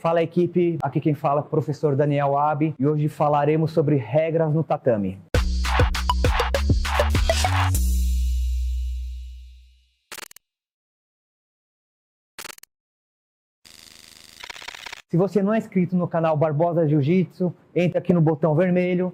Fala equipe, aqui quem fala é o professor Daniel Abi e hoje falaremos sobre regras no tatame. Se você não é inscrito no canal Barbosa Jiu-Jitsu, entre aqui no botão vermelho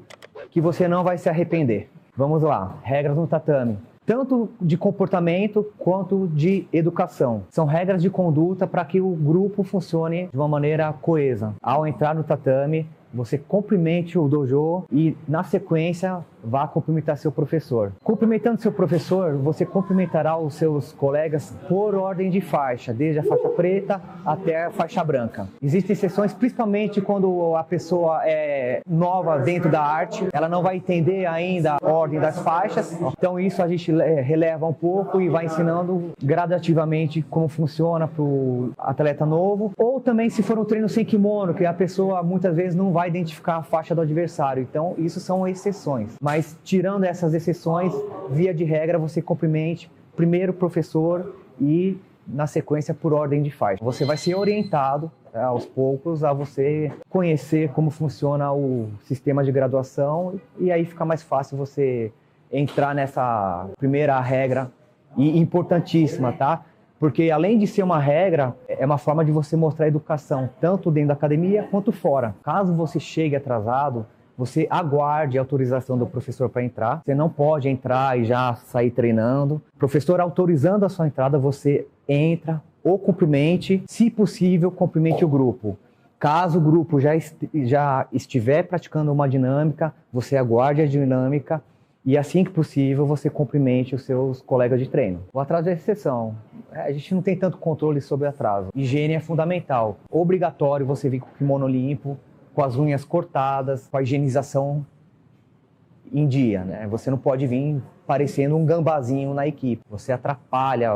que você não vai se arrepender. Vamos lá, regras no tatame. Tanto de comportamento quanto de educação. São regras de conduta para que o grupo funcione de uma maneira coesa. Ao entrar no tatame, você cumprimente o dojo e, na sequência, vá cumprimentar seu professor. Cumprimentando seu professor, você cumprimentará os seus colegas por ordem de faixa, desde a faixa preta até a faixa branca. Existem exceções, principalmente quando a pessoa é nova dentro da arte, ela não vai entender ainda a ordem das faixas, então isso a gente releva um pouco e vai ensinando gradativamente como funciona para o atleta novo. Ou também se for um treino sem kimono, que a pessoa muitas vezes não vai identificar a faixa do adversário, então isso são exceções. Mas tirando essas exceções, via de regra, você cumprimente primeiro o professor e na sequência por ordem de faixa. Você vai ser orientado aos poucos a você conhecer como funciona o sistema de graduação e aí fica mais fácil você entrar nessa primeira regra e importantíssima, tá? Porque além de ser uma regra, é uma forma de você mostrar educação, tanto dentro da academia quanto fora. Caso você chegue atrasado, você aguarde a autorização do professor para entrar. Você não pode entrar e já sair treinando. O professor autorizando a sua entrada, você entra ou cumprimente, se possível, cumprimente o grupo. Caso o grupo já estiver praticando uma dinâmica, você aguarde a dinâmica e assim que possível você cumprimente os seus colegas de treino. O atraso é exceção. A gente não tem tanto controle sobre o atraso. Higiene é fundamental. Obrigatório você vir com o kimono limpo, com as unhas cortadas, com a higienização em dia, né? Você não pode vir parecendo um gambazinho na equipe. Você atrapalha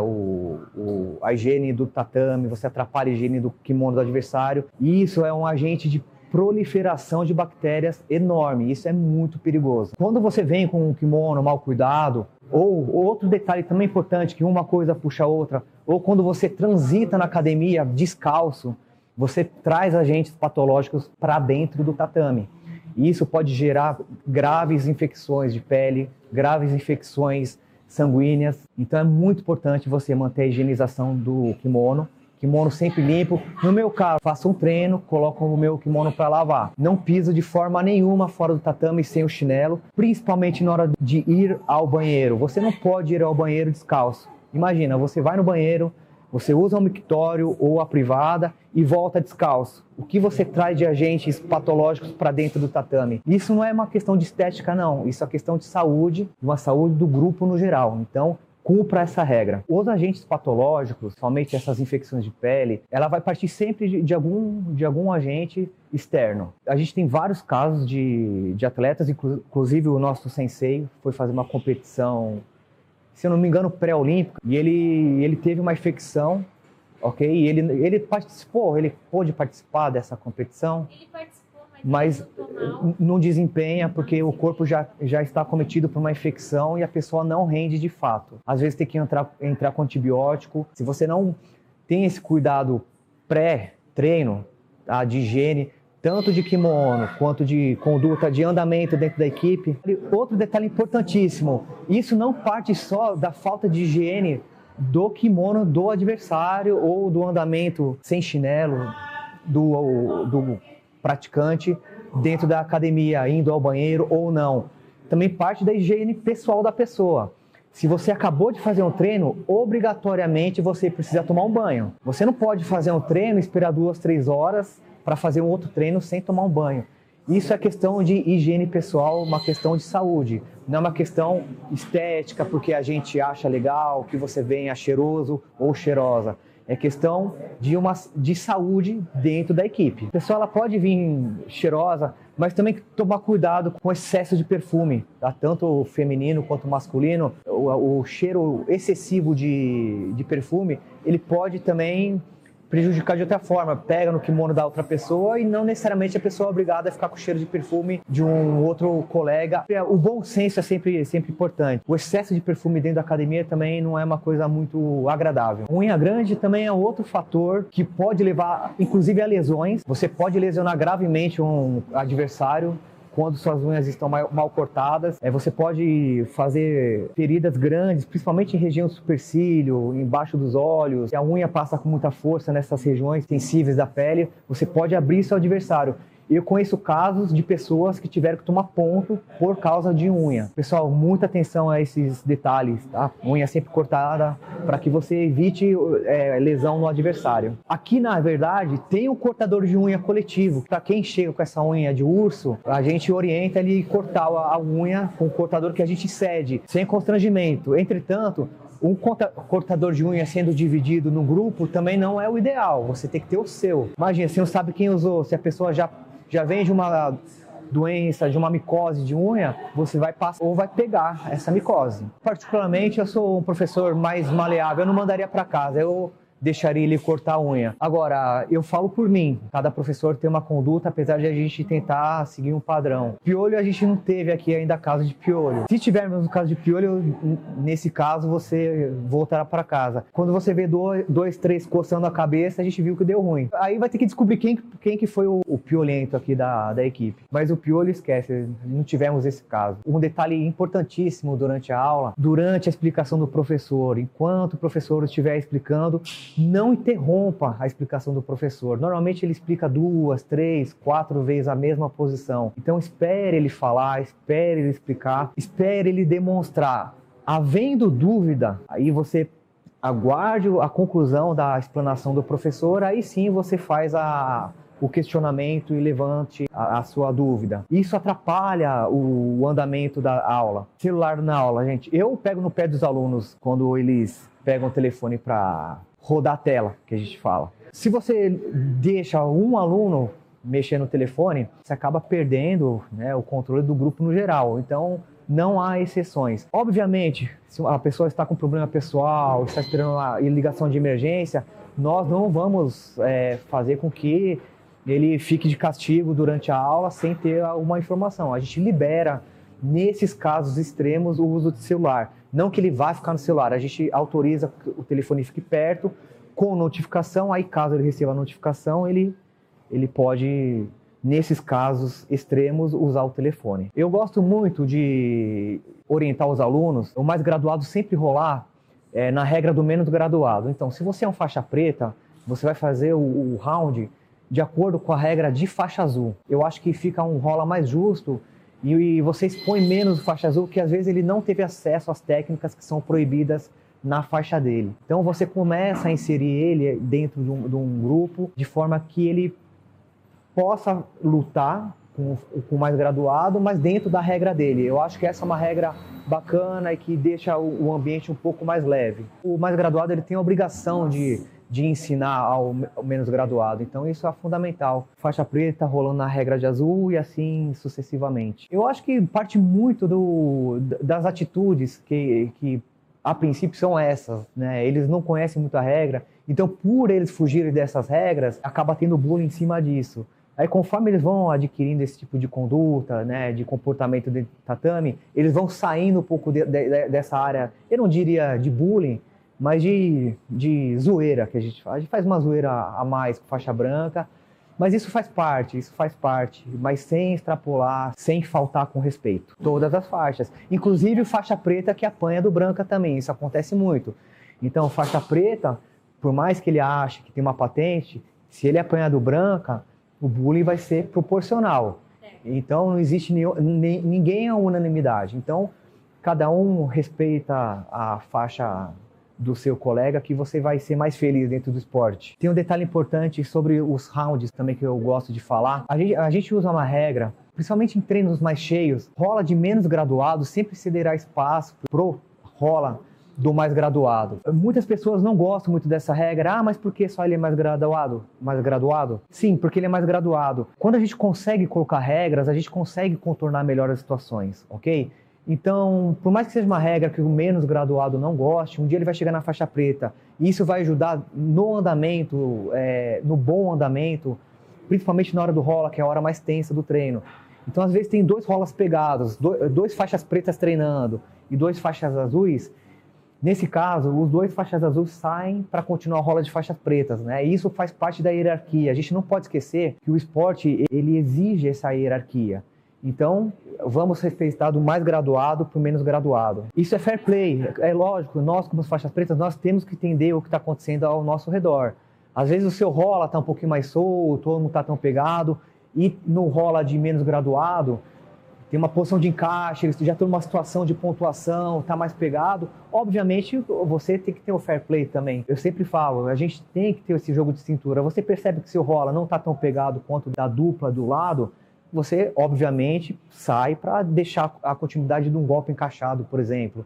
a higiene do tatame, você atrapalha a higiene do kimono do adversário. E isso é um agente de proliferação de bactérias enorme. Isso é muito perigoso. Quando você vem com um kimono mal cuidado, ou outro detalhe também importante, que uma coisa puxa a outra, ou quando você transita na academia descalço, você traz agentes patológicos para dentro do tatame. E isso pode gerar graves infecções de pele, graves infecções sanguíneas. Então é muito importante você manter a higienização do kimono sempre limpo. No meu caso, faço um treino, coloco o meu kimono para lavar. Não piso de forma nenhuma fora do tatame sem o chinelo, principalmente na hora de ir ao banheiro. Você não pode ir ao banheiro descalço. Imagina, você vai no banheiro, você usa o mictório ou a privada e volta descalço. O que você traz de agentes patológicos para dentro do tatame? Isso não é uma questão de estética, não. Isso é questão de saúde, uma saúde do grupo no geral. Então, cumpra essa regra. Os agentes patológicos, somente essas infecções de pele, ela vai partir sempre de algum agente externo. A gente tem vários casos de atletas, inclusive o nosso sensei foi fazer uma competição, se eu não me engano, pré-olímpica, e ele teve uma infecção, ok? E ele participou, ele pôde participar dessa competição. Ele participou, mas não desempenha porque o corpo já está acometido por uma infecção e a pessoa não rende de fato. Às vezes tem que entrar com antibiótico. Se você não tem esse cuidado pré-treino, tá, de higiene, tanto de kimono quanto de conduta, de andamento dentro da equipe. Outro detalhe importantíssimo, isso não parte só da falta de higiene do kimono do adversário ou do andamento sem chinelo do praticante dentro da academia, indo ao banheiro ou não. Também parte da higiene pessoal da pessoa. Se você acabou de fazer um treino, obrigatoriamente você precisa tomar um banho. Você não pode fazer um treino e esperar 2, 3 horas para fazer um outro treino sem tomar um banho. Isso é questão de higiene pessoal, uma questão de saúde. Não é uma questão estética, porque a gente acha legal que você venha cheiroso ou cheirosa. É questão de saúde dentro da equipe. A pessoa ela pode vir cheirosa, mas também tomar cuidado com o excesso de perfume, tá? Tanto o feminino quanto o masculino. O cheiro excessivo de perfume, ele pode também prejudicar de outra forma, pega no kimono da outra pessoa e não necessariamente a pessoa é obrigada a ficar com o cheiro de perfume de um outro colega. O bom senso é sempre importante. O excesso de perfume dentro da academia também não é uma coisa muito agradável. Unha grande também é outro fator que pode levar, inclusive, a lesões. Você pode lesionar gravemente um adversário quando suas unhas estão mal cortadas. Você pode fazer feridas grandes, principalmente em região do supercílio, embaixo dos olhos. Se a unha passa com muita força nessas regiões sensíveis da pele, você pode abrir seu adversário. Eu conheço casos de pessoas que tiveram que tomar ponto por causa de unha. Pessoal, muita atenção a esses detalhes, tá? Unha sempre cortada para que você evite lesão no adversário. Aqui, na verdade, tem o cortador de unha coletivo. Para quem chega com essa unha de urso, a gente orienta ele cortar a unha com o cortador que a gente cede, sem constrangimento. Entretanto, um cortador de unha sendo dividido no grupo também não é o ideal. Você tem que ter o seu. Imagina, você não sabe quem usou, se a pessoa já vem de uma doença, de uma micose de unha, você vai passar ou vai pegar essa micose. Particularmente, eu sou um professor mais maleável, eu não mandaria para casa, eu deixaria ele cortar a unha. Agora, eu falo por mim, cada professor tem uma conduta, apesar de a gente tentar seguir um padrão. Piolho, a gente não teve aqui ainda caso de piolho. Se tivermos um caso de piolho, nesse caso, você voltará para casa. Quando você vê dois, três coçando a cabeça, a gente viu que deu ruim. Aí vai ter que descobrir quem que foi o piolento aqui da equipe. Mas o piolho, esquece, não tivemos esse caso. Um detalhe importantíssimo durante a aula, durante a explicação do professor, enquanto o professor estiver explicando, não interrompa a explicação do professor. Normalmente ele explica 2, 3, 4 vezes a mesma posição. Então espere ele falar, espere ele explicar, espere ele demonstrar. Havendo dúvida, aí você aguarde a conclusão da explanação do professor, aí sim você faz o questionamento e levante a sua dúvida. Isso atrapalha o andamento da aula. Celular na aula, gente. Eu pego no pé dos alunos quando eles pegam o telefone para rodar a tela, que a gente fala. Se você deixa um aluno mexer no telefone, você acaba perdendo, né, o controle do grupo no geral. Então, não há exceções. Obviamente, se a pessoa está com problema pessoal, está esperando a ligação de emergência, nós não vamos fazer com que ele fique de castigo durante a aula sem ter uma informação. A gente libera, nesses casos extremos, o uso de celular. Não que ele vá ficar no celular, a gente autoriza que o telefone fique perto, com notificação, aí caso ele receba a notificação, ele pode, nesses casos extremos, usar o telefone. Eu gosto muito de orientar os alunos, o mais graduado sempre rolar na regra do menos graduado. Então, se você é um faixa preta, você vai fazer o round de acordo com a regra de faixa azul. Eu acho que fica um rola mais justo e você expõe menos o faixa azul, que às vezes ele não teve acesso às técnicas que são proibidas na faixa dele. Então você começa a inserir ele dentro de um grupo, de forma que ele possa lutar com o mais graduado, mas dentro da regra dele. Eu acho que essa é uma regra bacana e que deixa o ambiente um pouco mais leve. O mais graduado ele tem a obrigação de ensinar ao menos graduado. Então isso é fundamental. Faixa preta rolando na regra de azul e assim sucessivamente. Eu acho que parte muito das atitudes que a princípio são essas, né? Eles não conhecem muito a regra, então por eles fugirem dessas regras, acaba tendo bullying em cima disso. Aí conforme eles vão adquirindo esse tipo de conduta, né, de comportamento dentro do tatame, eles vão saindo um pouco dessa área, eu não diria de bullying, mas de zoeira que a gente faz. A gente faz uma zoeira a mais com faixa branca, mas isso faz parte, mas sem extrapolar, sem faltar com respeito. Todas as faixas, inclusive faixa preta que apanha do branca também, isso acontece muito. Então, faixa preta, por mais que ele ache que tem uma patente, se ele apanhar do branca, o bullying vai ser proporcional. Então, não existe ninguém é unanimidade. Então, cada um respeita a faixa do seu colega, que você vai ser mais feliz dentro do esporte. Tem um detalhe importante sobre os rounds também que eu gosto de falar. A gente usa uma regra, principalmente em treinos mais cheios, rola de menos graduado sempre cederá espaço pro rola do mais graduado. Muitas pessoas não gostam muito dessa regra. Mas por que só ele é mais graduado? Sim, porque ele é mais graduado. Quando a gente consegue colocar regras, a gente consegue contornar melhor as situações, ok? Então, por mais que seja uma regra que o menos graduado não goste, um dia ele vai chegar na faixa preta Isso vai ajudar no andamento, no bom andamento, principalmente na hora do rola, que é a hora mais tensa do treino. Então, às vezes, tem 2 rolas pegados, 2 faixas pretas treinando e 2 faixas azuis. Nesse caso, os 2 faixas azuis saem para continuar a rola de faixas pretas, né? E isso faz parte da hierarquia. A gente não pode esquecer que o esporte, ele exige essa hierarquia. Então, vamos respeitar do mais graduado para o menos graduado. Isso é fair play. É lógico, nós como faixas pretas, nós temos que entender o que está acontecendo ao nosso redor. Às vezes o seu rola está um pouquinho mais solto, ou não está tão pegado, e no rola de menos graduado, tem uma posição de encaixe, eles já estão numa situação de pontuação, está mais pegado. Obviamente, você tem que ter o fair play também. Eu sempre falo, a gente tem que ter esse jogo de cintura. Você percebe que seu rola não está tão pegado quanto da dupla do lado, você, obviamente, sai para deixar a continuidade de um golpe encaixado, por exemplo.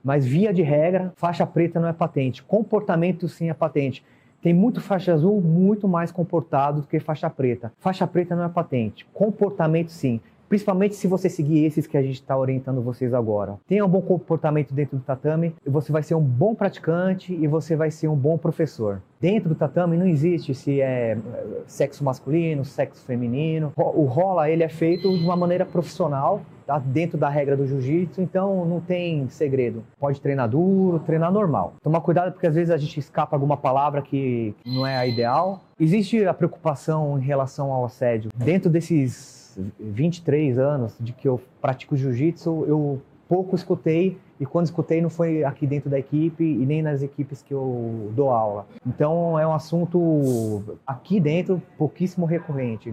Mas, via de regra, faixa preta não é patente. Comportamento, sim, é patente. Tem muito faixa azul muito mais comportado do que faixa preta. Faixa preta não é patente. Comportamento, sim. Principalmente se você seguir esses que a gente está orientando vocês agora. Tenha um bom comportamento dentro do tatame, você vai ser um bom praticante e você vai ser um bom professor. Dentro do tatame não existe se é sexo masculino, sexo feminino. O rola, ele é feito de uma maneira profissional, tá? Dentro da regra do jiu-jitsu, então não tem segredo. Pode treinar duro, treinar normal. Tomar cuidado porque às vezes a gente escapa alguma palavra que não é a ideal. Existe a preocupação em relação ao assédio. Dentro desses 23 anos de que eu pratico jiu-jitsu, eu pouco escutei, e quando escutei não foi aqui dentro da equipe e nem nas equipes que eu dou aula. Então é um assunto aqui dentro pouquíssimo recorrente.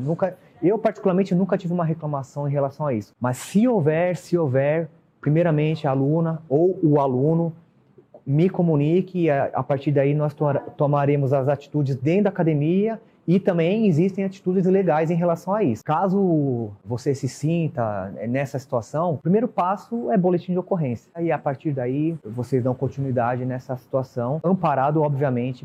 Eu particularmente nunca tive uma reclamação em relação a isso. Mas se houver, primeiramente a aluna ou o aluno me comunique e a partir daí nós tomaremos as atitudes dentro da academia. E também existem atitudes legais em relação a isso. Caso você se sinta nessa situação, o primeiro passo é boletim de ocorrência. E a partir daí, vocês dão continuidade nessa situação, amparado, obviamente,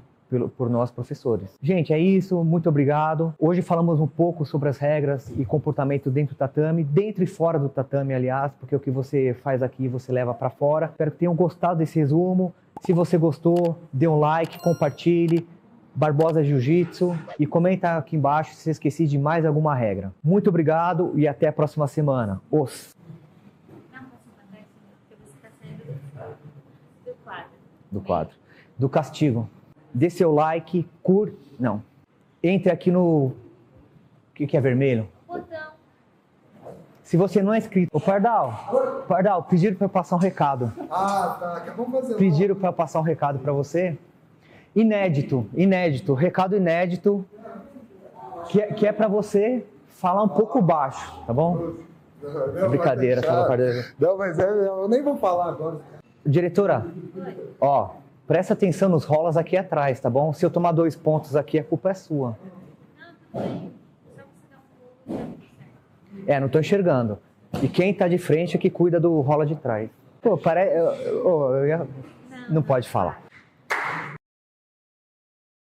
por nós professores. Gente, é isso. Muito obrigado. Hoje falamos um pouco sobre as regras e comportamento dentro do tatame, dentro e fora do tatame, aliás, porque o que você faz aqui, você leva para fora. Espero que tenham gostado desse resumo. Se você gostou, dê um like, compartilhe. Barbosa Jiu-Jitsu e comenta aqui embaixo se esqueci de mais alguma regra. Muito obrigado e até a próxima semana. Na próxima vez, porque você está saindo do quadro. Do quadro. Do castigo. Dê seu like, Não. Entre aqui no... O que é vermelho? Botão. Se você não é inscrito... Ô, Pardal, pediram para eu passar um recado. Ah, tá. Acabamos de fazer. Pediram para eu passar um recado para você. Inédito, recado inédito, que é para você falar um pouco baixo, tá bom? Não, Brincadeira, não, mas eu nem vou falar agora. Diretora, ó, presta atenção nos rolas aqui atrás, tá bom? Se eu tomar 2 pontos aqui, a culpa é sua. Não, tudo bem. Só você dá um pulo, tá tudo certo. Não tô enxergando. E quem tá de frente é que cuida do rola de trás. Pô, não pode falar.